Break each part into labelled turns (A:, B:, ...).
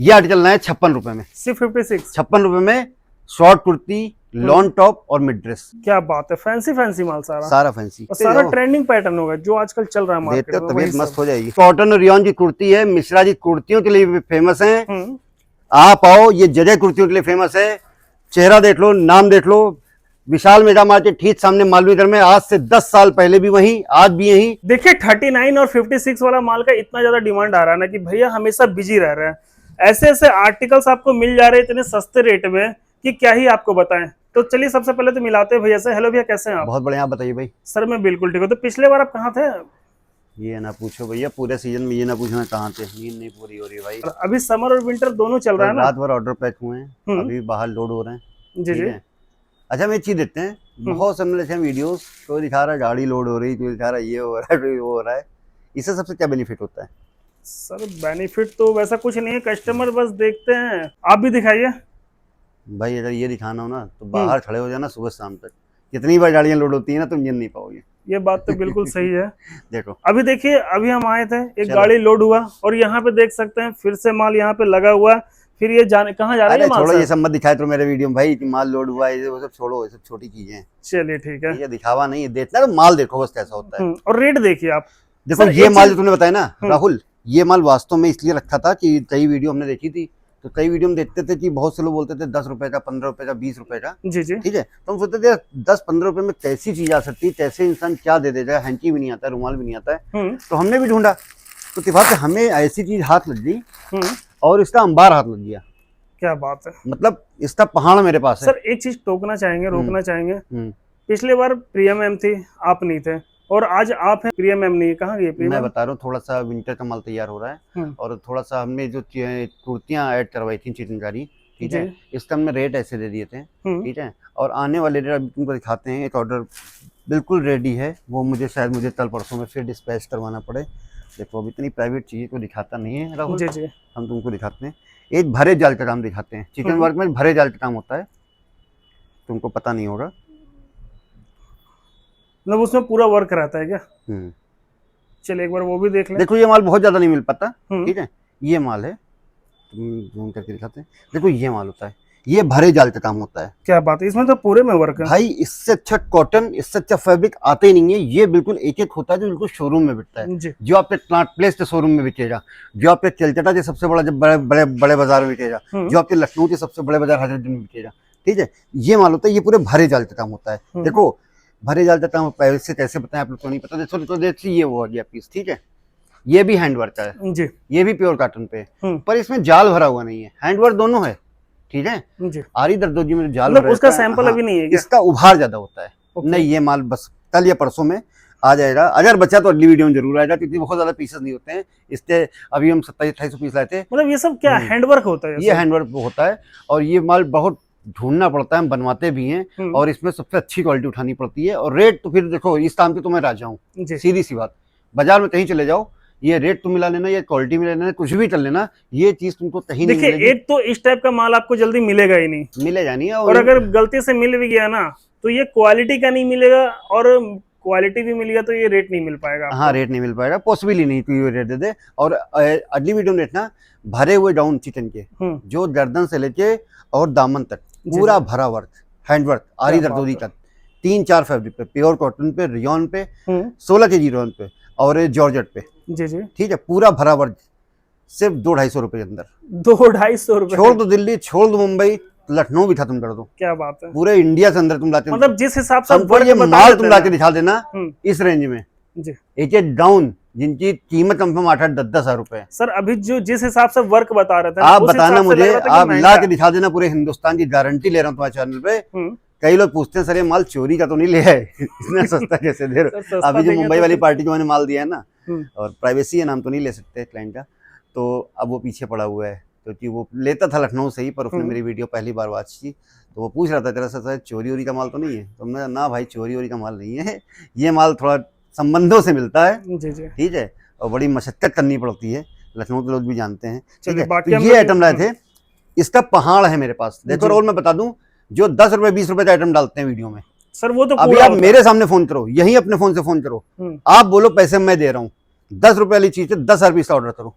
A: ये आर्टिकल नया है 56 रुपए में,
B: सिर्फ 56।
A: 56 रुपए में शॉर्ट कुर्ती, लॉन टॉप और मिड ड्रेस।
B: क्या बात है, फैंसी फैंसी माल सारा
A: सारा फैंसी
B: और सारा ट्रेंडिंग पैटर्न होगा जो आजकल चल रहा है मार्केट
A: देखते
B: में।
A: हो तबीयत मस्त हो जाएगी। कॉटन और रियॉन की कुर्ती है, मिश्रा जी कुर्तियों के लिए भी फेमस है। आप आओ, ये जगह कुर्तियों के लिए फेमस है। चेहरा देख लो, नाम देख लो, विशाल मेगा मार्केट ठीक सामने मालवीय में, आज से 10 साल पहले भी वहीं, आज भी यहीं।
B: देखिए 39 और 56 वाला माल का इतना ज्यादा डिमांड आ रहा है ना कि भैया हमेशा बिजी रह रहे हैं। ऐसे ऐसे आर्टिकल्स आपको मिल जा रहे हैं इतने सस्ते रेट में कि क्या ही आपको बताएं। तो चलिए सबसे पहले तो मिलाते हैं भैया से। हेलो भैया, कैसे हैं आप?
A: बहुत बढ़िया, आप बताइए भाई।
B: सर मैं बिल्कुल ठीक हूँ। तो पिछले बार आप कहाँ थे?
A: ये ना पूछो भैया, पूरे सीजन में ये ना पूछना कहाँ थे, नींद नहीं पूरी हो रही है भाई।
B: अभी समर और विंटर दोनों चल रहा है ना।
A: रात भर ऑर्डर पैक हुए हैं, अभी बाहर लोड हो रहे हैं।
B: जी
A: ठीक
B: जी।
A: है। अच्छा हम एक चीज देखते हैं, बहुत सामने देखे वीडियोस, कोई दिखा रहा है गाड़ी लोड हो रही, कोई दिखा रहा है ये हो रहा है, कोई वो हो रहा है। इससे सबसे क्या बेनिफिट होता है?
B: सर बेनिफिट तो वैसा कुछ नहीं है, कस्टमर बस देखते हैं। आप भी दिखाइए
A: भाई। अगर ये दिखाना हो ना तो बाहर खड़े हो जाना सुबह शाम तक, कितनी बार गाड़ियां लोड होती है ना, तुम गिन नहीं पाओगे।
B: ये बात तो बिल्कुल सही है।
A: देखो
B: अभी देखिए, अभी हम आए थे, एक
A: चलो।
B: गाड़ी लोड हुआ और यहाँ पे देख सकते हैं फिर से माल यहाँ पे लगा हुआ है। फिर ये जाने कहाँ जा रहा है
A: अरे
B: ये माल
A: छोड़ो,
B: सर?
A: ये सब मत दिखाए तो मेरे वीडियो में भाई कि माल लोड हुआ है, वो सब छोड़ो, ये सब छोटी चीजें हैं।
B: चलिए ठीक है।
A: ये दिखावा नहीं है, देखना तो माल देखो बस कैसा होता है।
B: और रेट देखिए आप।
A: देखो
B: सर,
A: ये
B: एक
A: माल
B: चीज-
A: जो तुमने बताया ना राहुल, ये माल वास्तव में इसलिए रखा था कि कई वीडियो हमने देखी थी, तो कई वीडियो में देखते थे कि बहुत से लोग बोलते थे 10 रुपए का, 15 रुपए का, 20 रुपए का।
B: जी जी।
A: ठीक है, तो हम सोचते थे 10-15 रुपए में कैसी चीज आ सकती है, कैसे इंसान क्या दे देगा, हैंकी भी नहीं आता है, रुमाल भी नहीं आता है। तो हमने भी ढूंढा, तो इत्तेफाक हमें ऐसी चीज हाथ लग गई और इसका अंबार हाथ लग गया।
B: क्या बात है,
A: मतलब इसका पहाड़ मेरे पास है।
B: सर एक चीज टोकना चाहेंगे, रोकना चाहेंगे। पिछले बार प्रिया मैम थी, आप नहीं थे, और आज आप हैं, प्रिया मैम नहीं। कहाँ गई प्रिया
A: मैं
B: मैम?
A: बता रहा हूँ, थोड़ा सा विंटर का माल तैयार हो रहा है और थोड़ा सा हमने जो कुर्तियां ऐड करवाई थी चिकनकारी, ठीक है, इसका हमने रेट ऐसे दे दिए थे। ठीक है, और आने वाले रेट अभी तुमको दिखाते हैं। एक ऑर्डर बिल्कुल रेडी है, वो मुझे कल परसों में फिर डिस्पैच करवाना पड़े। देखो अभी इतनी प्राइवेट चीज़ को दिखाता नहीं है राहुल
B: जी जी।
A: हम तुमको दिखाते हैं, एक भरे जाल का काम दिखाते हैं। चिकन वर्क में भरे जाल का काम होता है, तुमको पता नहीं होगा।
B: मतलब उसमें पूरा वर्क रहता है क्या? चलिए एक बार वो भी देख लें।
A: देखो ये माल बहुत ज्यादा नहीं मिल पाता। ठीक है, ये माल है, जूम करके दिखाते हैं। देखो ये माल होता है, ये भरे जाल का काम होता है।
B: क्या बात है, इसमें तो पूरे में वर्क है
A: भाई। इससे अच्छा कॉटन, इससे अच्छा फैब्रिक आते ही नहीं है। ये बिल्कुल एक एक होता है जो बिल्कुल शोरूम में बिकता है, जो आपके प्लांट प्लेस के शोरूम में बिकेगा, जो आपके चलचटा के सबसे बड़ा, जब बड़े बाजार में बिकेगा, जो आपके लखनऊ के सबसे बड़े बाजार हजरत में बिकेगा। ठीक है, ये माल होता है, ये पूरे भरे जाल का काम होता है। देखो भरे जाल का काम पैसे कैसे बताएं आप लोग को नहीं पता। देखो देखिए ये वो आ गया पीस। ठीक है, ये भी हैंडवर्क का है
B: जी,
A: ये भी प्योर कॉटन पे, पर इसमें जाल भरा हुआ नहीं है, हैंडवर्क दोनों है। ठीक है
B: जी।
A: आरी दर्दोजी में जाल
B: मतलब उसका सैंपल अभी नहीं है क्या?
A: इसका उभार ज्यादा होता है। नहीं, ये माल बस कल या परसों में आ जाएगा, अगर बचा तो अगली वीडियो में जरूर आएगा, क्योंकि बहुत ज्यादा पीसेस नहीं होते हैं इसके। अभी हम 27-28 पीस लाए थे।
B: मतलब ये सब क्या हैंडवर्क होता है?
A: ये हैंडवर्क होता है, और ये माल बहुत ढूंढना पड़ता है, हम बनवाते भी हैं, और इसमें सबसे अच्छी क्वालिटी उठानी पड़ती है। और रेट तो फिर देखो, इस काम पे तो मैं राजा हूँ, सीधी सी बात। बाजार में कहीं चले जाओ, ये रेट तुम मिला लेना, ये क्वालिटी मिला लेना, कुछ भी कर लेना, ये चीज तुमको कहीं नहीं मिलेगी।
B: एक तो इस टाइप का माल आपको जल्दी मिलेगा ही नहीं,
A: मिलेगा नहीं।
B: और अगर गलती से मिल भी गया ना तो ये क्वालिटी का नहीं मिलेगा, और क्वालिटी भी मिल गया तो ये रेट नहीं मिल पाएगा।
A: हाँ, रेट नहीं मिल पाएगा, पॉसिबल ही नहीं कि ये रेट दे दे। और अगली वीडियो में देखना, भरे हुए डाउन चिकन के, जो गर्दन से लेके और दामन तक पूरा भरा वर्क, हैंडवर्क, आरी दर्दोजी का, 3-4 फैब्रिक पे, प्योर कॉटन पे, रियॉन पे, 16 kg रियॉन पे और जॉर्जेट पे।
B: जी जी।
A: ठीक है, पूरा भरा वर्क, सिर्फ 200-250 रुपए के अंदर।
B: 200-250 रुपए? छोड़
A: दो दिल्ली, छोड़ दो मुंबई, लखनऊ भी खत्म कर दो।
B: क्या बात है,
A: पूरे इंडिया से अंदर तुम लाते,
B: मतलब जिस हिसाब से
A: ये माल तुम लाके दिखा देना इस रेंज में।
B: जी।
A: एक डाउन जिनकी कीमत कम से कम 8-10 हजार रुपए।
B: सर अभी जो जिस हिसाब से वर्क बता रहे थे,
A: आप बताना मुझे, आप ला के दिखा देना, पूरे हिंदुस्तान की गारंटी ले रहा हूँ तुम्हारे चैनल पे। कई लोग पूछते हैं सर ये माल चोरी का तो नहीं ले आए, इतना सस्ता कैसे दे रहे हो? अभी जो मुंबई वाली पार्टी को मैंने माल दिया है ना, और प्राइवेसी है, नाम तो नहीं ले सकते क्लाइंट का, तो अब वो पीछे पड़ा हुआ है, क्योंकि वो लेता था लखनऊ से ही, पर उसने मेरी वीडियो पहली बार वॉच की, तो वो पूछ रहा था तेरा सर चोरी वोरी का माल तो नहीं है? तो हमने ना भाई चोरी वोरी का माल नहीं है, ये माल थोड़ा संबंधों से मिलता है। ठीक है, और बड़ी मशक्कत करनी पड़ती है, लखनऊ के लोग भी जानते हैं। ठीक है, तो ये आइटम लाए थे, इसका पहाड़ है मेरे पास। देखो रोल मैं बता दूं, जो 10 रुपए 20 रुपए का आइटम डालते हैं वीडियो में,
B: सर वो तो
A: अभी आप मेरे सामने फोन करो, यही अपने फोन से फोन करो, आप बोलो पैसे मैं दे रहा हूँ, 10 रुपए वाली चीज है 10,000 पीस का ऑर्डर करो,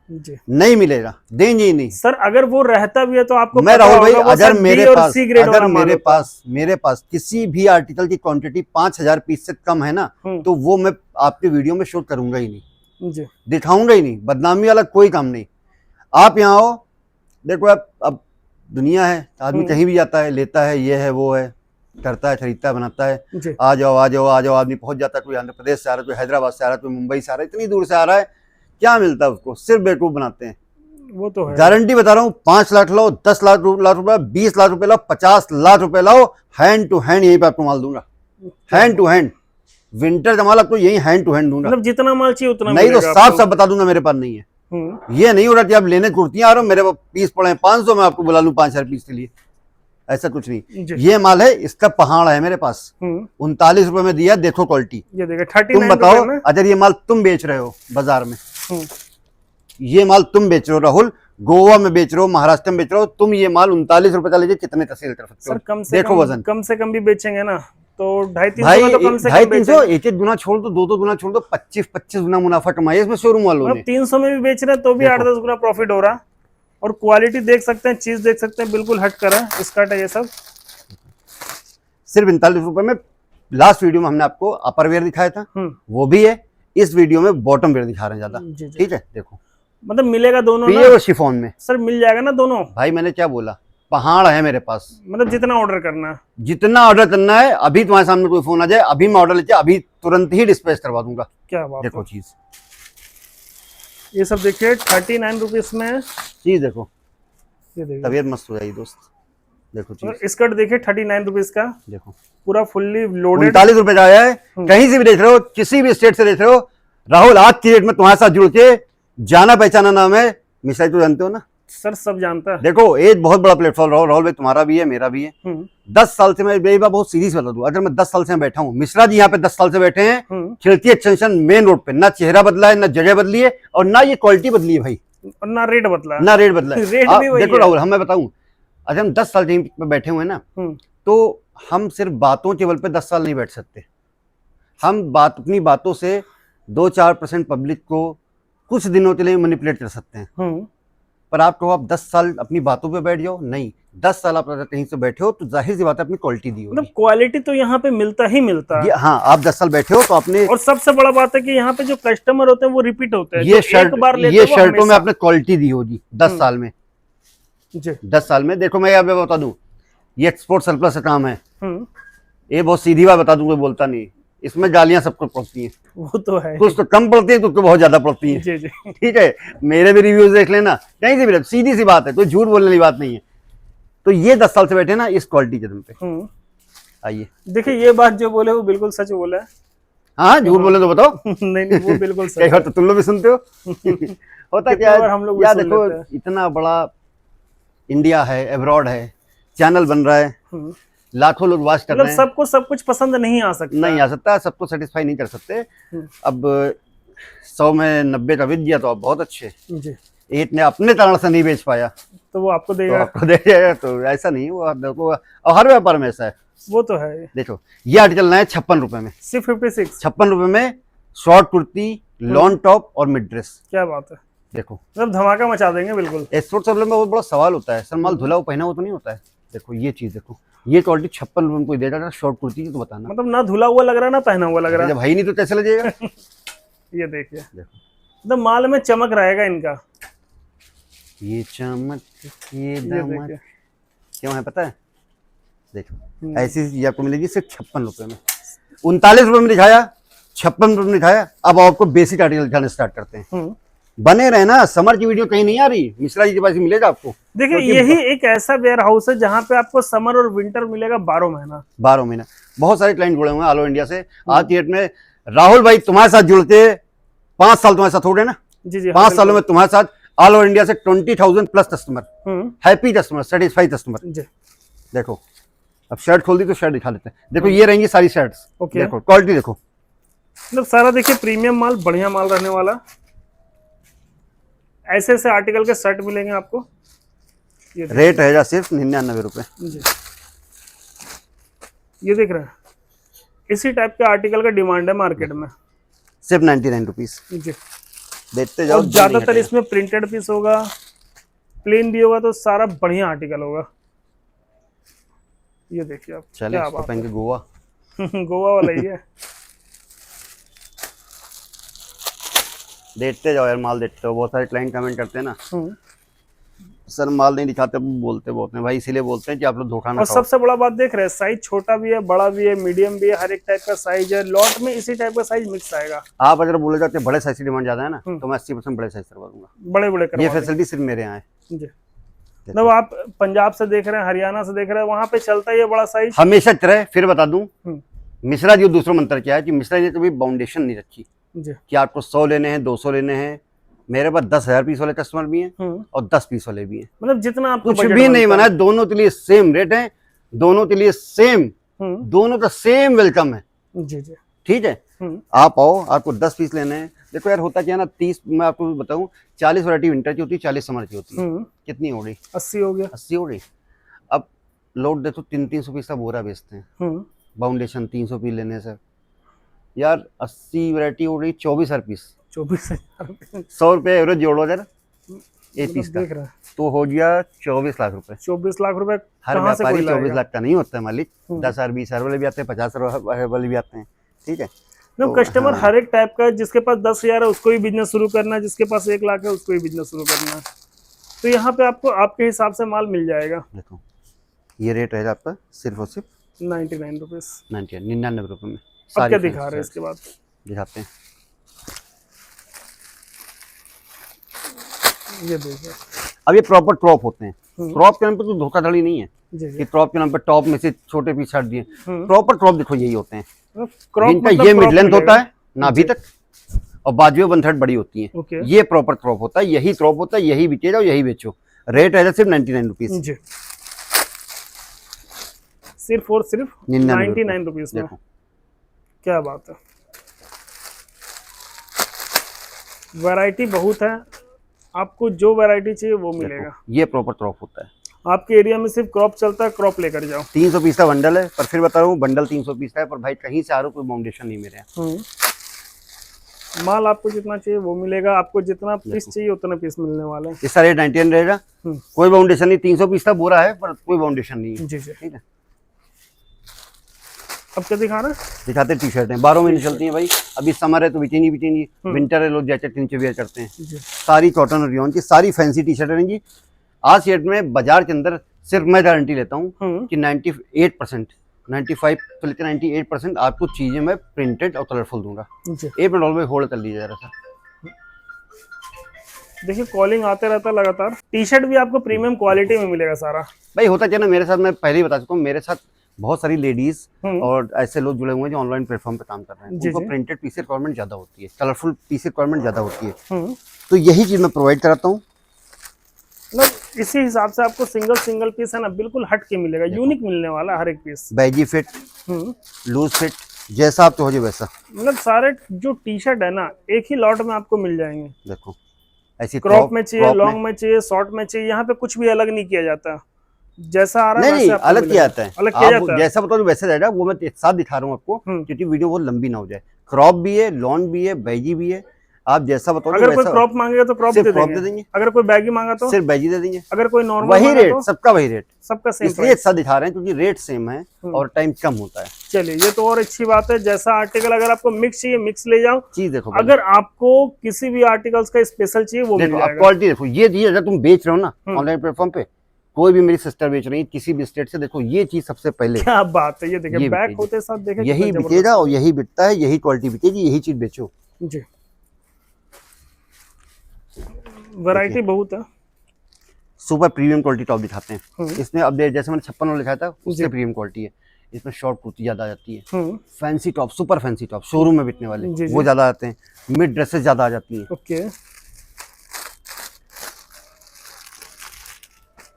B: जी।
A: नहीं मिलेगा, देंगे ही नहीं।
B: सर अगर वो रहता भी है तो आपको
A: मैं
B: पता
A: राहुल भाई,
B: होगा वो
A: अगर
B: सर
A: मेरे
B: B और
A: पास
B: C ग्रेड
A: अगर
B: वाला माल होता है।
A: मेरे पास किसी भी आर्टिकल की क्वांटिटी 5,000 पीस से कम है ना, तो वो मैं आपके वीडियो में शूट करूंगा ही नहीं
B: जी।
A: दिखाऊंगा ही नहीं। बदनामी वाला कोई काम नहीं। आप यहाँ आओ, देखो अब दुनिया है, आदमी कहीं भी जाता है, लेता है, ये है वो है, करता है, खरीदता है, बनाता है।
B: जी।
A: आ जाओ आ जाओ आ जाओ, आदमी पहुंच जाता है। कोई आंध्र प्रदेश से आ रहा है, कोई हैदराबाद से आ रहा है, कोई मुंबई से आ रहा है, इतनी दूर से आ रहा है, क्या मिलता है उसको? सिर्फ बेवकूफ बनाते हैं।
B: वो तो है।
A: गारंटी बता रहा हूँ, 5 लाख लाओ, 10 लाख रुपए, 20 लाख रुपए लाओ, 50 लाख रुपए लाओ, हैंड टू हैंड यहीं पे आपको माल दूंगा। हैंड टू हैंड, विंटर का माल आपको यही हैंड टू हैंड दूंगा।
B: मतलब जितना माल चाहिए उतना
A: नहीं तो
B: मिलेगा
A: साफ
B: आपको।
A: साफ बता दूंगा मेरे पास नहीं है। ये नहीं हो रहा कि आप लेने कुर्तियां आ रहे हो, मेरे पास पीस पड़े हैं 500, मैं आपको बुला लूं 5,000 पीस के लिए, ऐसा कुछ नहीं।
B: जी।
A: ये माल है, इसका पहाड़ है मेरे पास, 39 रुपए में दिया, देखो क्वालिटी।
B: ये देखिए 39
A: तुम बताओ,
B: में।
A: अगर ये माल तुम बेच रहे हो बाजार में, ये माल तुम बेच रहे हो राहुल, गोवा में बेच रहे हो, महाराष्ट्र में बेच रहे हो, तुम ये माल 39 रुपए का लीजिए, कितने का सेल कर सकते हो?
B: सर कम से
A: देखो
B: कम,
A: वजन,
B: कम से कम भी बेचेंगे ना तो 250-300
A: भाई
B: का तो कम से
A: 250,
B: कम
A: 300, एक एक गुना छोड़ दो, दो गुना छोड़ दो, 25 गुना मुनाफा कमाया इसमें शोरूम वालों ने।
B: 300 में भी बेच रहे हैं तो भी 8-10 गुना प्रॉफिट हो रहा। और क्वालिटी देख सकते हैं, चीज देख सकते हैं, बिल्कुल हट कर है, स्कर्ट है ये सब।
A: सिर्फ 39 रुपए में। लास्ट वीडियो में हमने आपको अपर वेयर दिखाया था, वो भी है। इस वीडियो में बॉटम वेयर दिखा रहे हैं ज्यादा, ठीक है? देखो
B: मतलब मिलेगा दोनों ना?
A: ये वो शिफॉन में
B: सर मिल जाएगा ना दोनों?
A: भाई मैंने क्या बोला, पहाड़ है मेरे पास।
B: मतलब जितना ऑर्डर करना है,
A: जितना ऑर्डर करना है, अभी तुम्हारे सामने कोई फोन आ जाए, अभी मैं ऑर्डर लेके अभी तुरंत ही डिस्पैच करवा दूंगा।
B: क्या बात
A: देखो
B: है।
A: चीज,
B: ये सब देखिए 39 रुपीज में है।
A: चीज देखो,
B: ये देखिए
A: तबीयत मस्त हो जाएगी दोस्त। देखो चीज,
B: और स्कर्ट देखिए 39 रुपीज का,
A: देखो
B: पूरा फुल्ली लोडेड।
A: 39 रुपए का आया है। कहीं से भी देख रहे हो, किसी भी स्टेट से देख रहे हो, राहुल आज की डेट में तुम्हारे साथ जुड़ के जाना पहचाना नाम है। मिश्रा जी तो जानते हो ना?
B: सर सब जानता है।
A: देखो एक बहुत बड़ा प्लेटफॉर्म राहुल भाई, तुम्हारा भी है, मेरा भी है। 10 साल से, मैं यही बात बहुत सीरियस बता दूं, अगर मैं 10 साल से बैठा हूँ, मिश्रा जी यहाँ पे 10 साल से बैठे हैं, खिड़की एक्सटेंशन मेन रोड पे, ना चेहरा बदला है, ना जगह बदली है, और ना ये क्वालिटी बदली है भाई,
B: और ना रेट बदला,
A: ना रेट बदला है।
B: रेट भी वही
A: देखो
B: है।
A: राहुल, हम मैं बताऊं, अगर हम 10 साल यहीं पे बैठे हुए हैं ना, तो हम सिर्फ बातों के बल पे 10 साल नहीं बैठ सकते। हम अपनी बातों से 2-4% पब्लिक को कुछ दिनों के लिए मैनिपुलेट कर सकते हैं। पर आप कहो आप 10 साल अपनी बातों पे बैठ जाओ, नहीं। 10 साल आप अगर कहीं से बैठे हो तो जाहिर सी बात है अपनी क्वालिटी दी होगी।
B: मतलब क्वालिटी तो यहाँ पे मिलता ही मिलता है।
A: हाँ, आप 10 साल बैठे हो तो आपने,
B: और सबसे बड़ा बात है कि यहाँ पे जो कस्टमर होते हैं वो रिपीट होते हैं।
A: ये
B: एक बार लेते
A: ये
B: हैं वो
A: शर्टों में
B: हमेशा।
A: आपने क्वालिटी दी होगी 10 साल में।
B: जी।
A: 10 साल में देखो, मैं यहाँ पे बता दूं, ये एक्सपोर्ट सरप्लस का काम है। ये बहुत सीधी बात बता दूं, कोई बोलता नहीं, इसमें गालियां सबको पड़ती हैं।
B: वो तो है,
A: कुछ तो कम पड़ती है, कुछ तो बहुत ज्यादा पड़ती है।
B: जी जी।
A: ठीक है, मेरे भी रिव्यूज देख लेना, कहीं से भी, सीधी सी बात है, कोई झूठ बोलने वाली बात नहीं है। तो ये 10 साल से बैठे ना इस क्वालिटी के दम पे। आइए
B: देखिए, ये बात जो बोले वो बिल्कुल सच बोला है।
A: हाँ, झूठ बोले तो बताओ।
B: नहीं वो बिल्कुल सच
A: कई बार तो तुम लोग भी सुनते हो। होता क्या है,
B: हम लोग
A: यार देखो, इतना बड़ा इंडिया है, एब्रॉड है, चैनल बन रहा है, लाखों लोग वॉच कर रहे हैं।
B: सबको सब कुछ पसंद नहीं आ सकता,
A: नहीं आ सकता, सबको सेटिस्फाई नहीं कर सकते। अब 100 में 90 का विद दिया तो आप बहुत अच्छे जी। एक ने अपने कारण से नहीं बेच पाया तो वो आपको देगा, तो ऐसा नहीं, वो देखो हर व्यापार में ऐसा है। वो तो है। देखो ये आर्टिकल नया है 56 रुपए में, सिर्फ 56 रुपए में, शॉर्ट कुर्ती, लॉन्ग टॉप और मिड ड्रेस। क्या बात है, देखो मतलब धमाका मचा देंगे बिल्कुल। एक्सपोर्ट सब में बहुत बड़ा सवाल होता है, सर माल धुला हुआ पहना हुआ तो नहीं होता है। देखो ये चीज देखो, ये क्वालिटी 56 रुपए में कोई दे रहा है शॉर्ट कुर्ती की, तो बताना, मतलब ना धुला हुआ लग रहा है ना पहना हुआ लग रहा है, जब भाई नहीं तो कैसे लगेगा। ये देखिए, देखो माल में चमक रहेगा इनका, ये चमक, ये दमक क्यों है पता है। देखो ऐसी चीज आपको मिलेगी सिर्फ 56 रुपए में। 39 रुपए में दिखाया, 56 रुपए में दिखाया। अब आपको बेसिक आर्टिकल दिखाना स्टार्ट करते हैं। बने रहे ना, समर की वीडियो कहीं नहीं आ रही, मिश्रा जी के पास ही मिलेगा आपको। देखिए यही एक ऐसा वेयर हाउस है जहाँ पे आपको समर और विंटर मिलेगा 12 महीना। 12 महीना। बहुत सारे क्लाइंट जुड़े हुए हैं ऑल ओवर इंडिया से। आज की डेट में राहुल भाई तुम्हारे साथ जुड़ के 5 साल तुम्हारे साथ हो गए ना जी जी, 5 सालों में तुम्हारे साथ ऑल ओवर इंडिया से 20,000 plus customer, happy customer, satisfied customer. देखो अब शर्ट खोल दी तो शर्ट दिखा लेते हैं। देखो ये रहेंगी सारी शर्ट्स। देखो क्वालिटी देखो, मतलब सारा देखिए प्रीमियम माल, बढ़िया माल रहने वाला। ऐसे ऐसे आर्टिकल के शर्ट मिलेंगे आपको। ये रेट रहेगा सिर्फ 99 रुपए जी। ये देख रहे हैं, इसी टाइप के आर्टिकल का डिमांड है मार्केट में, सिर्फ 99 रुपीज जी। देखते जाओ।
B: और ज्यादातर इसमें प्रिंटेड पीस होगा, प्लेन भी होगा, तो सारा बढ़िया आर्टिकल होगा। ये देखिए आप,
A: चले
B: क्या
A: इसको
B: बात
A: पहन के गोवा।
B: है। गोवा वाला ही है।
A: देखते जाओ यार, माल देखते हो। बहुत सारे क्लाइंट कमेंट करते हैं ना, सर माल नहीं दिखाते, बोलते बहुत हैं भाई, इसीलिए बोलते हैं कि आप लोग धोखा ना
B: और
A: खाओ।
B: सबसे बड़ा बात देख रहे हैं, साइज छोटा भी है, बड़ा भी है, मीडियम भी है, हर एक टाइप का साइज है। लॉट में इसी टाइप का साइज मिक्स आएगा।
A: आप अगर बोले जाते बड़े साइज की डिमांड ज्यादा है ना, तो मैं 80% बड़े साइज करवा दूंगा।
B: बड़े बड़े
A: ये
B: करवा देंगे।
A: फैसिलिटी सिर्फ मेरे यहाँ है।
B: जी। मतलब आप पंजाब से देख रहे हैं, हरियाणा से देख रहे हैं, वहां पे चलता है ये बड़ा साइज
A: हमेशा चले। फिर बता दूं, मिश्रा जी दूसरा मंत्र क्या है कि मिश्रा जी ने कभी बाउंडेशन नहीं रखी
B: जी।
A: कि आपको 100 लेने हैं, 200 लेने हैं। मेरे पास 10,000 पीस वाले कस्टमर भी हैं और 10 पीस वाले भी हैं।
B: मतलब जितना आपको
A: कुछ भी नहीं मना, दोनों के लिए सेम रेट है, दोनों के लिए सेम, दोनों का सेम वेलकम है।
B: जी जी।
A: ठीक है, आप आओ, आपको 10 पीस लेने हैं। देखो यार होता क्या है ना, 30 मैं आपको बताऊं, 40 वैरायटी विंटर की होती है, 40 समर की होती है। कितनी हो गई?
B: 80 हो गया।
A: 80 हो गई। अब लोग देखो 300-300 पीस का बोरा बेचते हैं, बाउंडेशन 300 पीस लेने से। यार 80 वैरायटी हो गई, 24,000 पीस,
B: 24,000।
A: 100 रुपये एवरेज जोड़ो अगर एक पीस का,
B: देख रहे हैं,
A: तो हो गया 24 लाख रुपए।
B: 24 लाख रुपए
A: हर
B: कहाँ से कोई
A: व्यापारी 24
B: लाएगा?
A: लाख का नहीं होता है मालिक, 10,000 20,000 वाले भी आते हैं, 50,000 वाले भी आते हैं। ठीक है,
B: तो कस्टमर हर एक टाइप का है, जिसके पास 10,000 है उसको भी बिजनेस शुरू करना है, जिसके पास 1 लाख है उसको भी बिजनेस शुरू करना है। तो यहाँ पे आपको आपके हिसाब से माल मिल जाएगा।
A: देखो ये रेट रहेगा आपका सिर्फ और सिर्फ
B: 99 रुपीज।
A: 99 रुपये में।
B: अब क्या दिखा रहे हैं इसके बाद?
A: दिखाते हैं।
B: ये देखिए,
A: अब ये प्रॉपर क्रॉप होते हैं। क्रॉप के नाम पे तो धोखाधड़ी नहीं है
B: जी जी।
A: कि क्रॉप के नाम पे टॉप में से छोटे पीस छाट दिए। प्रॉपर क्रॉप देखो यही होते हैं।
B: क्रॉप
A: इनका
B: मतलब
A: ये
B: crop
A: मिड लेंथ
B: मिलेगा।
A: होता है नाभि तक, और बाजुएं 1/3 बड़ी होती हैं।
B: ओके।
A: ये प्रॉपर क्रॉप होता है, यही क्रॉप होता है, यही बिकेगा और यही बेचो। रेट है सिर्फ 99 रुपीज।
B: जी, सिर्फ और सिर्फ 99 रुपीज में।
A: देखो
B: क्या बात है, वैरायटी बहुत है, आपको जो वैरायटी चाहिए वो मिलेगा।
A: ये प्रॉपर क्रॉप होता है।
B: आपके एरिया में सिर्फ क्रॉप चलता है, क्रॉप लेकर जाओ।
A: 300 पीस का बंडल है, पर फिर बता रहा हूँ बंडल 300 पीस का है, पर भाई कहीं से आ रहा कोई बाउंडेशन नहीं मेरे यहाँ।
B: माल आपको जितना चाहिए वो मिलेगा, आपको जितना पीस चाहिए उतना पीस मिलने वाला है।
A: इसका रेट 99 रहेगा, कोई बाउंडेशन नहीं। 300 पीस का बोरा है पर कोई बाउंडेशन नहीं है।
B: जी जी।
A: ठीक है,
B: अब क्या दिखा रहे हैं?
A: दिखाते टी शर्टें 12 महीने चलती हैं भाई। अभी समर है तो बिकेंगी बिकेंगी, विंटर है लोग जैकेट नीचे वेयर करते हैं। सारी कॉटन और रियोन की सारी फैंसी टी शर्टें रहेंगी। आज की डेट में बाजार के अंदर सिर्फ मैं गारंटी लेता हूँ कि 98%, 95 तो लेकर 98% आपको चीजें मैं प्रिंटेड और कलरफुल दूंगा। एक मिनट में होल्ड कर लीजिए जरा सा।
B: देखिए कॉलिंग आते रहता है लगातार। टी शर्ट भी आपको प्रीमियम क्वालिटी में मिलेगा सारा।
A: भाई होता क्या ना, मेरे साथ मैं पहले ही बता चुका हूँ, मेरे साथ बहुत सारी लेडीज और ऐसे लोग जुड़े हुए हैं जो ऑनलाइन प्लेटफॉर्म पे काम कर रहे हैं। उनको प्रिंटेड पीस रिक्वायरमेंट ज्यादा होती है, कलरफुल पीस रिक्वायरमेंट ज्यादा होती है, तो यही चीज मैं प्रोवाइड कराता हूँ।
B: मतलब इसी हिसाब से आपको सिंगल पीस है ना, बिल्कुल हट के मिलेगा, यूनिक मिलने वाला है हर एक piece.
A: Baggy fit, loose fit, जैसा आप चाहिए वैसा।
B: मतलब सारे जो टी शर्ट है ना एक ही लॉट में आपको मिल जाएंगे।
A: देखो ऐसी
B: क्रॉप में चाहिए, लॉन्ग में चाहिए, शॉर्ट में चाहिए, यहाँ पे कुछ भी अलग नहीं किया जाता। जैसा आ रहा है
A: नहीं, अलग किया जाता है,
B: अलग किया जाता है।
A: जैसा बताओ वैसे रहेगा। वो मैं एक साथ दिखा रहा हूँ आपको क्योंकि वीडियो बहुत लंबी ना हो जाए। क्रॉप भी है, लॉन्ग भी है, बैगी भी है, आप जैसा बताओ।
B: अगर कोई क्रॉप मांगेगा तो क्रॉप दे देंगे, अगर कोई बैगी मांगा तो
A: सिर्फ बैगी दे देंगे,
B: अगर कोई नॉर्मल
A: वही रेट, सबका वही रेट,
B: सबका सेम।
A: इसलिए एक साथ दिखा रहे हैं क्योंकि रेट सेम है और टाइम कम होता है।
B: चलिए ये तो और अच्छी बात है। जैसा आर्टिकल अगर आपको मिक्स चाहिए मिक्स ले जाओ।
A: चीज देखो,
B: अगर आपको किसी भी आर्टिकल्स का स्पेशल चाहिए वो मिल
A: देखो,
B: जाएगा।
A: क्वालिटी देखो, ये चीज अगर तुम बेच रहे हो ना ऑनलाइन प्लेटफॉर्म पे, कोई भी मेरी सिस्टर बेच रही है किसी भी स्टेट से, देखो ये चीज सबसे पहले।
B: क्या बात है, ये देखिए बैक होते साथ देखें,
A: यही बिकेगा और यही बिकता है, यही क्वालिटी बिकेगी, यही चीज बेचो।
B: जी वैरायटी बहुत है।
A: सुपर प्रीमियम क्वालिटी टॉप दिखाते हैं इसमें। अब जैसे मैंने 56 वाला लिखा था उससे प्रीमियम क्वालिटी है। इसमें शॉर्ट कुर्ती ज्यादा आ जाती है, fancy top, super fancy top showroom में बिकने वाले वो ज्यादा आते हैं, मिड ड्रेसेस ज्यादा आ जाती हैं।
B: ओके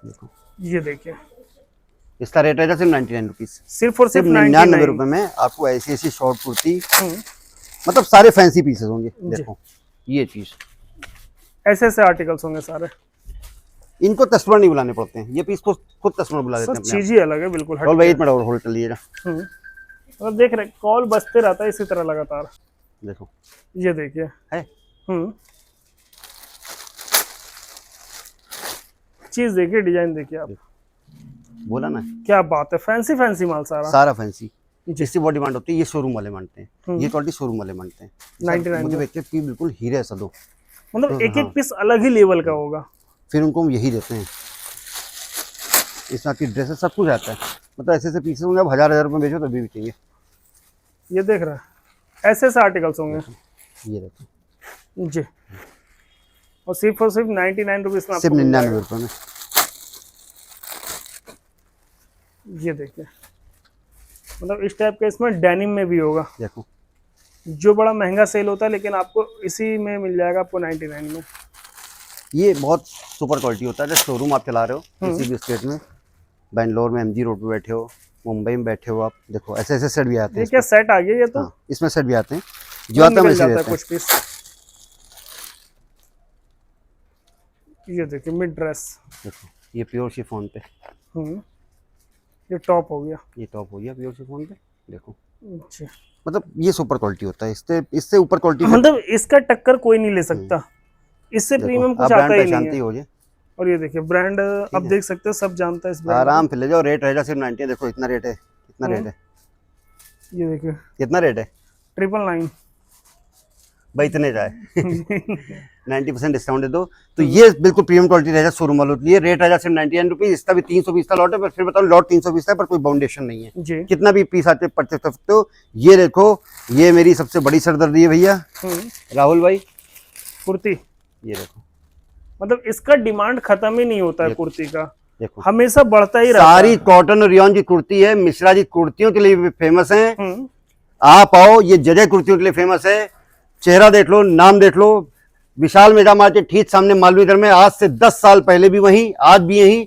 A: देखो
B: ये देखिए,
A: इसका रेट है सिर्फ 99 रुपीज,
B: सिर्फ और सिर्फ
A: 99 रुपए में आपको ऐसी ऐसी शॉर्ट कुर्ती, मतलब सारे फैंसी पीसेस होंगे। देखो ये चीज,
B: ऐसे ऐसे आर्टिकल्स होंगे सारे।
A: इनको कस्टमर नहीं बुलाने पड़ते हैं, ये पीस को खुद कस्टमर बुला देते हैं।
B: चीज ही अलग है बिल्कुल।
A: और भाई एक मिनट और होल्ड कर लीजिएगा।
B: और देख रहे कॉल बजते रहता है इसी तरह लगातार।
A: देखो
B: ये देखिए
A: है,
B: चीज देखिए, डिजाइन देखिए आप,
A: बोला ना,
B: क्या बात है, फैंसी फैंसी माल सारा।
A: सारा फैंसी। जिससे बहुत डिमांड होती है, ये शोरूम वाले मांगते हैं, ये क्वालिटी शोरूम वाले मांगते हैं।
B: 99
A: मुझे
B: में।
A: एक पीस बिल्कुल हीरे ऐसा दो,
B: मतलब
A: तो
B: एक
A: हाँ।
B: एक पीस अलग ही लेवल का होगा।
A: फिर उनको हम यही देते हैं। इसमें आपकी ड्रेसेस सब कुछ आता है, मतलब ऐसे ऐसे पीसेस होंगे, आप 1000 रुपये बेचो तभी बिकेंगे।
B: ये देख रहा है, ऐसे ऐसे आर्टिकल्स होंगे।
A: ये देखो,
B: जी, और सिर्फ और सिर्फ 99 रुपीज में
A: सिर्फ
B: आपको मिल
A: 99
B: जाएगा।
A: रुपये में।
B: ये देखिए, मतलब इस टाइप का इसमें डेनिम में भी होगा,
A: देखो,
B: जो बड़ा महंगा सेल होता है, लेकिन आपको इसी में मिल जाएगा आपको 99 में।
A: ये बहुत सुपर क्वालिटी होता है। जब शोरूम आप चला रहे हो किसी भी स्टेट में, बैंगलोर में MG रोड पे बैठे हो, मुंबई में बैठे हो आप, देखो ऐसे ऐसे सेट भी आते हैं
B: ये क्या सेट आ गया ये तो?
A: हाँ, इसमें सेट भी आते हैं, जो आता है
B: निकल
A: वैसे
B: जाता है
A: रहता है।
B: कुछ पीस। ये देखिए मिड ड्रेस,
A: देखो, ये प्योर शिफॉन पे,
B: ये टॉप हो गया।
A: ये टॉप हो गया प्योर शिफॉन पे। देखो,
B: अच्छा,
A: मतलब ये सुपर क्वालिटी होता है। इससे इससे ऊपर क्वालिटी
B: मतलब इसका टक्कर कोई नहीं ले सकता, इससे प्रीमियम कुछ आता ही नहीं है।
A: हो जाए।
B: और ये देखिए ब्रांड, आप देख सकते हैं, सब जानता है इस ब्रांड
A: आराम से ले जाओ, रेट रहेगा सिर्फ 90। देखो इतना रेट है, कितना रेट है,
B: को। ये देखिए
A: कितना रेट है
B: 999।
A: भाई, इतने जाए 90% डिस्काउंट दे दो, तो ये बिल्कुल प्रीमियम क्वालिटी रहेगा शोरूम वालों के लिए। रेट रहेगा सिर्फ 99 रुपीज। इसका भी 300 पीस का लॉट है, पर फिर बताओ लॉट 300 पीस का है, पर कोई बाउंडेशन नहीं है।
B: जी,
A: कितना भी पीस आते परचेस कर सकते हो। ये देखो, ये मेरी सबसे बड़ी सरदर्दी है भैया राहुल भाई,
B: कुर्ती।
A: ये देखो,
B: मतलब इसका डिमांड खत्म ही नहीं होता है कुर्ती का,
A: देखो
B: हमेशा बढ़ता ही रहता
A: सारी कॉटन और रियॉन की कुर्ती है। मिश्रा जी कुर्तियों के लिए भी फेमस है।
B: है।
A: आप आओ, ये जगह कुर्तियों के लिए फेमस है। चेहरा देख लो, नाम देख लो, विशाल मेगा मार्केट ठीक सामने मालवीय में, आज से 10 साल पहले भी वहीं, आज भी यहीं।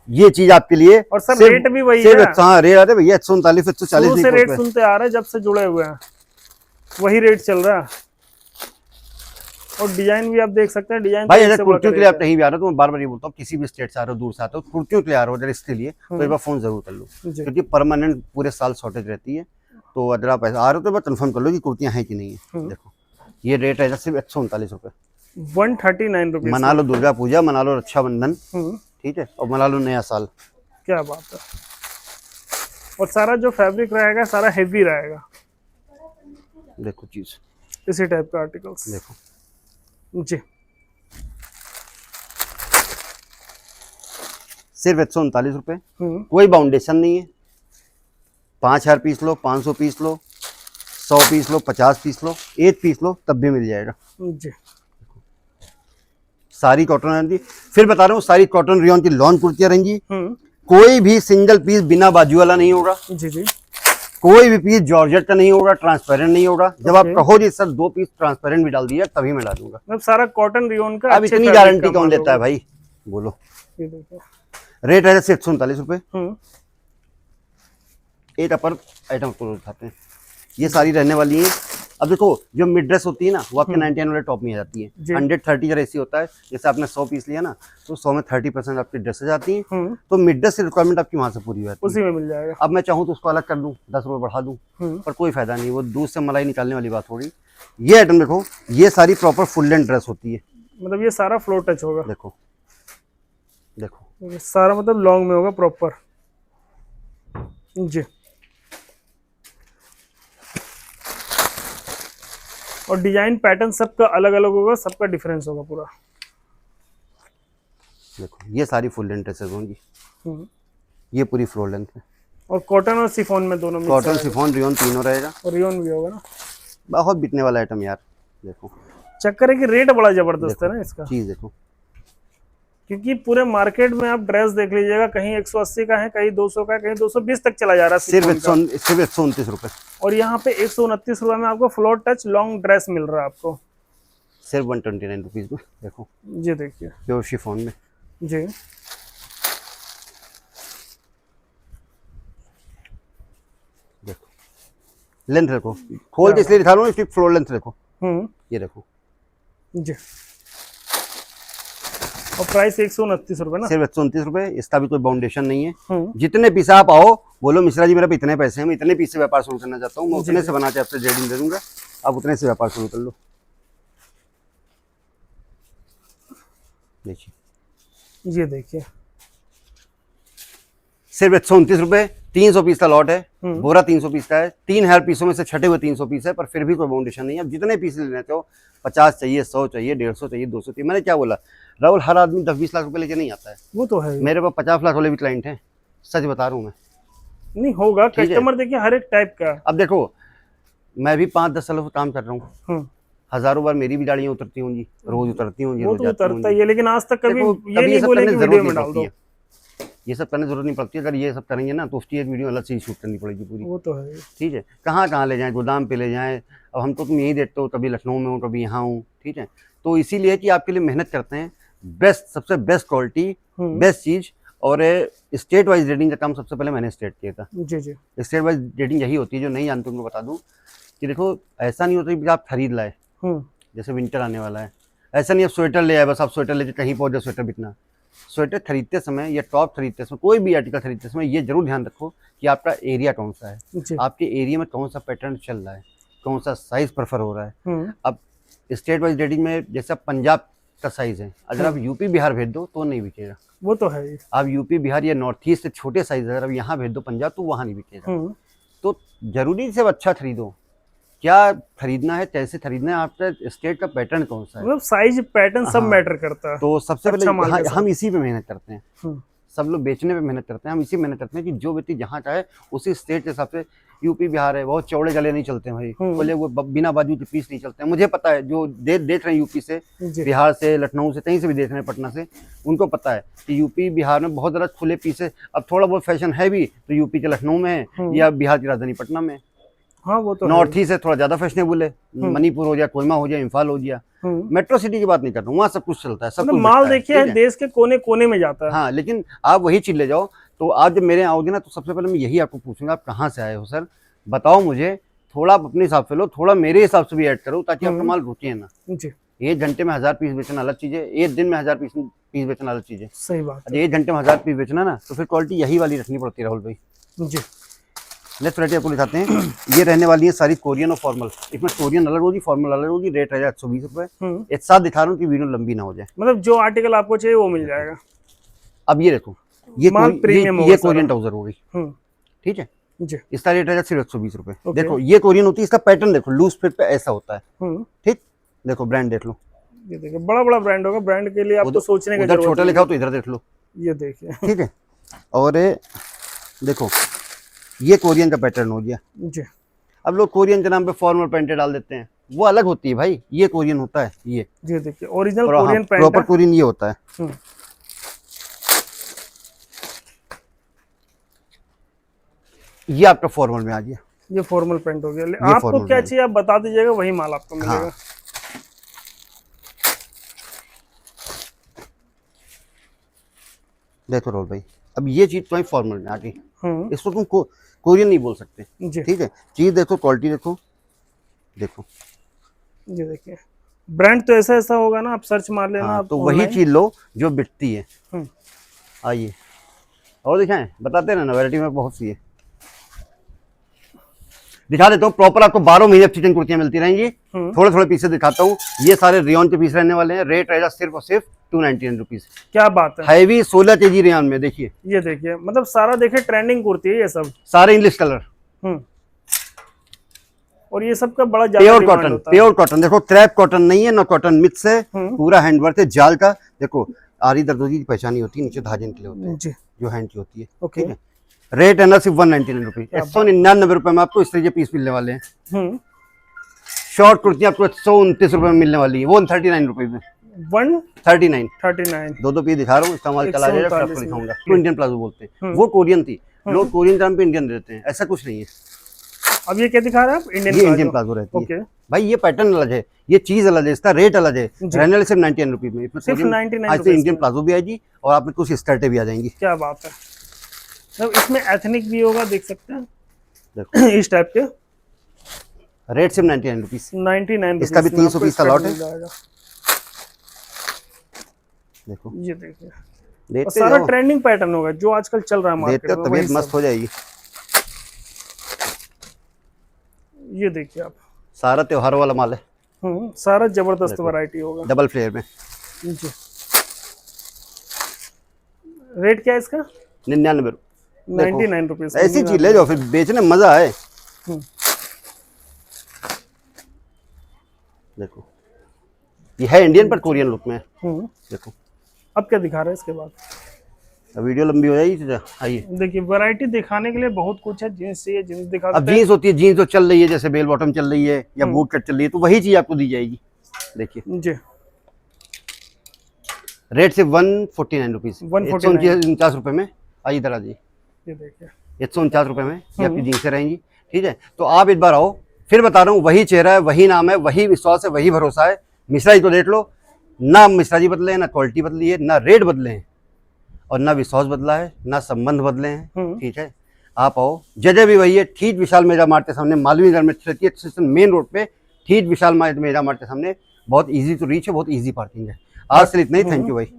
A: ये चीज आपके लिए,
B: और सर रेट भी वही है।
A: हाँ, रेट आते भैया 139 140
B: से रेट सुनते आ रहे हैं, जब से जुड़े हुए हैं वही रेट चल रहा है। और डिजाइन भी आप देख सकते हैं, डिजाइन
A: भाई अगर कुर्तियों के लिए आप कहीं भी आ रहे हो तो मैं बार बार ये बोलता हूँ, किसी भी स्टेट से आ रहे हो, दूर से आते हो, कुर्तियों के लिए आ रहे हो अगर इसके लिए, तो एक बार फोन जरूर कर लो, क्योंकि परमानेंट पूरे साल शॉर्टेज रहती है। तो अगर आप ऐसा आ रहे हो तो एक बार कंफर्म कर लो कि कुर्तियां हैं कि नहीं है। देखो, ये रेट है सिर्फ 139 रुपये,
B: 139 रुपीज।
A: मना लो दुर्गा पूजा, मना लो रक्षाबंधन, ठीक है, और मना लो नया साल।
B: क्या बात है। और सारा जो फैब्रिक रहेगा सारा हेवी रहेगा।
A: देखो चीज,
B: इसी टाइप का आर्टिकल्स
A: देखो
B: जी,
A: सिर्फ 139 रुपये, कोई बाउंडेशन नहीं है। 5000 पीस लो, 500 पीस लो, 100 पीस लो, 50 पीस लो, 1 पीस लो, तब भी मिल जाएगा
B: जी।
A: सारी कॉटन रहेंगी। फिर बता रहा हूँ, सारी कॉटन रियॉन की लॉन कुर्तियां रहेंगी। कोई भी सिंगल पीस बिना बाजू वाला नहीं होगा।
B: जी जी।
A: कोई भी पीस जॉर्जेट का नहीं होगा, ट्रांसपेरेंट नहीं होगा। जब आप कहो जी सर 2 पीस ट्रांसपेरेंट भी डाल दिया, तभी मैं डालूंगा।
B: मतलब सारा कॉटन रियोन का।
A: अब इतनी गारंटी कौन लेता है भाई, बोलो।
B: ये देखो,
A: रेट है सिर्फ 139 रुपये। एक अपर आइटम को उठाते हैं, ये सारी रहने वाली है। अब देखो, जो मिड ड्रेस होती है ना, वो आपके 99 वाले टॉप में आ जाती है। 130 जरा ऐसी होता है, जैसे आपने 100 पीस लिया ना, तो 100 में 30% आपकी ड्रेसेज आती हैं। तो मिड ड्रेस की रिक्वायरमेंट आपकी वहां से पूरी हो जाती है,
B: उसी में मिल जाएगा।
A: अब मैं चाहूँ तो उसको अलग कर दूं, 10 रुपये बढ़ा दूं, पर कोई फायदा नहीं, वो दूध से मलाई निकालने वाली बात हो रही। ये आइटम देखो, ये सारी प्रॉपर फुल लेंथ ड्रेस होती है।
B: मतलब ये सारा फ्लोर टच होगा।
A: देखो देखो,
B: ये सारा मतलब लॉन्ग में होगा प्रॉपर जी। और डिजाइन पैटर्न सबका अलग अलग होगा, सबका डिफरेंस होगा पूरा।
A: देखो ये सारी फुल लेंथ ड्रेसेस होंगी, ये पूरी फ्लोर लेंथ है।
B: और कॉटन और सिफॉन में दोनों मिक्स
A: कॉटन सिफॉन रियोन तीनों रहेगा,
B: और रियोन भी होगा ना।
A: बहुत बिकने वाला आइटम यार। देखो
B: चक्कर है कि रेट बड़ा जबरदस्त है ना इसका,
A: चीज देखो,
B: क्योंकि पूरे मार्केट में आप ड्रेस देख लीजिएगा, कहीं 180 का है, कहीं 200 का है, कहीं 220 तक चला जा रहा है
A: सिर्फ
B: शिफॉन का।
A: सिर्फ 129 रुपये।
B: और यहाँ पे 129 रुपये में आपको फ्लोर टच लॉन्ग ड्रेस मिल रहा है आपको,
A: सिर्फ 129 रुपीज में। देखो
B: ये देखिए
A: प्योर शिफॉन में,
B: जी।
A: देखो लेंथ देखो, खोल के इसलिए दिखा रहा हूँ, इसकी फ्लोर लेंथ देखो। ये देखो
B: जी। और प्राइस 129 रुपये ना,
A: सिर्फ 129 रुपये। इसका भी कोई बाउंडेशन नहीं है। जितने पीस आप आओ, बोलो मिश्रा जी मेरे पे इतने पैसे हैं, मैं इतने पीस से व्यापार शुरू करना चाहता हूँ, मैं उतने से बना के आपसे रेडिंग दे दूंगा, आप उतने से व्यापार शुरू कर लो। देखिए
B: ये देखिए
A: सिर्फ 129 रुपए, 300 पीस का लॉट है, बोरा 300 पीस का है, 3000 पीसों में से छटे हुए 300 पीस है, पर फिर भी कोई बाउंडेशन नहीं है। अब जितने पीस लेना चाहो, 50 चाहिए, 100 चाहिए, 150 चाहिए, 200 चाहिए। मैंने क्या बोला, राहुल, हर आदमी 10-20 लाख रुपए लेके नहीं आता है।
B: वो तो है,
A: मेरे पास 50 लाख वाले भी क्लाइंट हैं, सच बता रहा हूँ मैं।
B: नहीं होगा, कस्टमर देखिए हर एक टाइप का।
A: अब देखो, मैं भी 5-10 सालों से काम कर रहा हूँ, हजारों बार मेरी भी गाड़ियां उतरती होंगी, रोज उतरती होंगी,
B: वो
A: रोज
B: तो
A: जाती
B: उतरता
A: होंगी।
B: ही है, लेकिन आज तक कभी
A: देखो,
B: ये नहीं बोले कि वीडियो में डाल दो।
A: ये सब करने की जरूरत नहीं पड़ती है। अगर ये सब करेंगे ना तो उसकी एक वीडियो अलग से ही शूट करनी पड़ेगी पूरी।
B: वो तो है,
A: ठीक है, कहाँ कहाँ ले जाएं, गोदाम पे ले जाएं। अब हम तो तुम यही देखते हो, कभी लखनऊ में हूँ, कभी यहाँ हूँ। ठीक है, तो इसीलिए कि आपके लिए मेहनत करते हैं, बेस्ट, सबसे बेस्ट क्वालिटी, बेस्ट चीज। और स्टेट वाइज रेटिंग का काम सबसे पहले मैंने स्टेट किया था।
B: जी जी।
A: स्टेट वाइज रेटिंग यही होती है, जो नहीं जानते उनको बता दूं कि देखो, ऐसा नहीं होता कि आप खरीद लाए, जैसे विंटर आने वाला है, ऐसा नहीं आप स्वेटर ले आए, बस आप स्वेटर लेके कहीं पहुंच जाए, स्वेटर बिकना। स्वेटर खरीदते समय या टॉप खरीदते समय, कोई भी आर्टिकल खरीदते समय ये जरूर ध्यान रखो कि आपका एरिया कौन सा है, आपके एरिया में कौन सा पैटर्न चल रहा है, कौन सा साइज प्रेफर हो रहा है। अब स्टेट वाइज रेटिंग में जैसे पंजाब का साइज है, अगर आप यूपी बिहार भेज दो तो नहीं बिकेगा।
B: वो तो है,
A: आप यूपी बिहार या नॉर्थ ईस्ट से छोटे साइज अगर आप यहाँ भेज दो पंजाब, तो वहाँ नहीं बिकेगा। तो जरूरी से अच्छा खरीदो, क्या खरीदना है, कैसे खरीदना है, आपका स्टेट का पैटर्न कौन सा है,
B: मतलब साइज पैटर्न सब मैटर करता है।
A: तो सबसे
B: अच्छा
A: पहले हम इसी पे मेहनत करते हैं। सब लोग बेचने पे मेहनत करते हैं, हम इसी मेहनत करते हैं कि जो व्यक्ति जहाँ चाहे उसी स्टेट के हिसाब से। यूपी बिहार है, बहुत चौड़े गले नहीं चलते हैं भाई, बोले वो बिना बाजू के पीस नहीं चलते हैं। मुझे पता है, जो देख रहे हैं यूपी से, बिहार से, लखनऊ से, कहीं से भी देख रहे हैं, पटना से, उनको पता है कि यूपी बिहार में बहुत ज़्यादा खुले पीस है। अब थोड़ा बहुत फैशन है भी तो यूपी के लखनऊ में है या बिहार की राजधानी पटना में।
B: हाँ, वो तो
A: नॉर्थ ईस्ट है, थोड़ा ज्यादा फैशनेबल है, मणिपुर हो गया, कोहिमा हो गया, इम्फाल हो गया। मेट्रो सिटी की बात नहीं कर रहा हूँ, वहाँ सब कुछ चलता है, सब कुछ
B: माल देखिए देश के कोने कोने में जाता है।
A: हाँ, लेकिन आप वही चीज ले जाओ। तो आज जब मेरे आओगे ना, तो सबसे पहले मैं यही आपको पूछूंगा, आप कहाँ से आए हो सर, बताओ मुझे। थोड़ा आप अपने हिसाब से लो, थोड़ा मेरे हिसाब से भी ऐड करो, ताकि आपका माल रुके ना। एक घंटे में 1000 पीस बेचना अलग चीज है, एक दिन में 1000 पीस बेचना अलग चीज है।
B: सही बात है।
A: एक घंटे में 1000 पीस बेचना ना, तो फिर क्वालिटी यही वाली रखनी पड़ती है राहुल भाई
B: जी।
A: नेक्स्ट वैरायटी आपको दिखाते हैं। ये रहने वाली है सारी कोरियन और फॉर्मल। इसमें कोरियन अलग होगी, फॉर्मल अलग होगी। रेट रहेगा 120 रुपए। एक साथ दिखा रहा हूँ कि वीडियो लंबी ना हो जाए।
B: मतलब जो आर्टिकल आपको चाहिए वो मिल जाएगा।
A: अब ये देखो, ये कोरियन ट्राउजर होगी, ठीक है जी। इसका रेट रहेगा सिर्फ 120 रुपए। देखो ये कोरियन होती है, इसका पैटर्न देखो, लूज फिट पे ऐसा होता है, ठीक। देखो ब्रांड देख लो,
B: ये देखिए बड़ा बड़ा ब्रांड होगा, ब्रांड के लिए आपको सोचने का
A: जरूरत, छोटा लिखा हो तो इधर देख लो,
B: ये देखिए,
A: ठीक है। और देखो ये कोरियन का पैटर्न हो गया
B: जी।
A: अब लोग कोरियन के नाम पे फॉर्मल पैंटें डाल देते हैं, वो अलग होती है भाई, ये कोरियन होता है। ये
B: जी देखिए original Korean pant,
A: proper Korean ये होता है। ये आपका फॉर्मल में आ गया,
B: ये फॉर्मल पैंट हो गया। आपको क्या चाहिए आप बता दीजिएगा, वही माल आपको मिलेगा। हाँ।
A: देखो रोल भाई, अब ये चीज तो फॉर्मल में आ गई, इसको तुम कोरियन नहीं बोल सकते, ठीक है। चीज देखो, क्वालिटी देखो, देखो
B: ये देखिए ब्रांड तो ऐसा ऐसा होगा ना, आप सर्च मार लेना।
A: हाँ, तो वही चीज लो जो बिकती है। आइए और दिखाएं, बताते ना, वैरायटी में बहुत सी है, दिखा देता हूँ। प्रॉपर आपको 12 महीने चिकन कुर्तियां मिलती रहेंगी। थोड़े थोड़े पीसेस दिखाता हूँ। ये सारे रियोन के पीस रहने वाले हैं। रेट रहेगा सिर्फ और सिर्फ 299 रुपीज।
B: क्या बात है,
A: हैवी 16 kg रियोन में। देखिए
B: ये देखिए, मतलब सारा देखिए ट्रेंडिंग कुर्ती है ये सब,
A: सारे इंग्लिश कलर।
B: और ये सब का बड़ा
A: प्योर कॉटन, प्योर कॉटन। देखो क्रैप कॉटन नहीं है ना, कॉटन मिक्स है, पूरा हैंडवर्क है, जाल का। देखो आरी दर्दोजी की पहचानी होती है, नीचे धागे निकले होते हैं जो हैंड की होती है, ठीक है। रेट है ना सिर्फ 199 रुपीज। 199 रुपए में आपको इस तरह के पीस मिलने वाले हैं। शॉर्ट कुर्ती आपको 129 रुपए में मिलने वाली है, वो 39 रुपए में। 139 दो पीस दिखा रहा हूँ, इस्तेमाल चला जाएगा, फिर आपको दिखाऊंगा। तो इंडियन प्लाजो बोलते हैं, वो कोरियन थी, लोग कोरियन नाम पे इंडियन देते हैं, ऐसा कुछ नहीं है।
B: अब ये क्या दिखा रहे हैं आप?
A: इंडियन प्लाजो रहती है भाई। ये पैटर्न अलग है, ये चीज अलग है, इसका रेट अलग है। रहने वाले सिर्फ 99 रुपीज में।
B: सिर्फ 99
A: आज से इंडियन प्लाजो भी आएगी और आप में कुछ स्कर्टें भी आ जाएंगी।
B: क्या बात है, मतलब इसमें एथनिक भी होगा, देख सकते हैं देखो इस टाइप के।
A: रेट सिर्फ 99 रुपीज।
B: 99
A: इसका भी 300 पीस का लॉट है। देखो
B: ये देखिए, सारा ट्रेंडिंग पैटर्न होगा जो आजकल चल रहा है मार्केट में,
A: तबीयत मस्त हो जाएगी।
B: ये देखिए आप,
A: सारा त्योहार वाला माल है।
B: सारा जबरदस्त वैरायटी होगा,
A: डबल फ्लेयर में।
B: जी रेट क्या है इसका?
A: 99
B: 99 रुपीज।
A: ऐसी चीज ले जाओ, फिर बेचने में मजा है। देखो ये है इंडियन पर कोरियन लुक में। देखो
B: अब क्या दिखा रहा है इसके बाद?
A: अब वीडियो लंबी हो जाएगी, आइए।
B: देखिए वैरायटी दिखाने के लिए बहुत कुछ है। जीन्स चाहिए जीन्स दिखा
A: अब
B: देते हैं।
A: जीन्स होती है, जीन्स जो चल रही है जैसे बेल बॉटम चल रही है या बूट कट चल रही है, तो वही चीज आपको दी जाएगी। देखिए
B: जी
A: रेट से 149 रुपीज, 149 रुपए में। आइए इधर आ जाइए,
B: ये देखिए
A: 149 रुपए में ये आपकी जीन्सें रहेंगी। ठीक है, तो आप एक बार आओ, फिर बता रहा हूँ, वही चेहरा है, वही नाम है, वही विश्वास है, वही भरोसा है। मिश्रा जी तो देख लो ना, मिश्रा जी बदले हैं ना, क्वालिटी बदली है ना, रेट बदले हैं और ना विश्वास बदला है, ना संबंध बदले हैं। ठीक है, आप आओ, जगह भी वही है, ठीक विशाल मेगा मार्ट के सामने, मालवीय नगर में स्टेशन मेन रोड पे, ठीक विशाल मेगा मार्ट के सामने। बहुत इजी टू रीच है, बहुत इजी पार्किंग है। आज से इतना ही, थैंक यू भाई।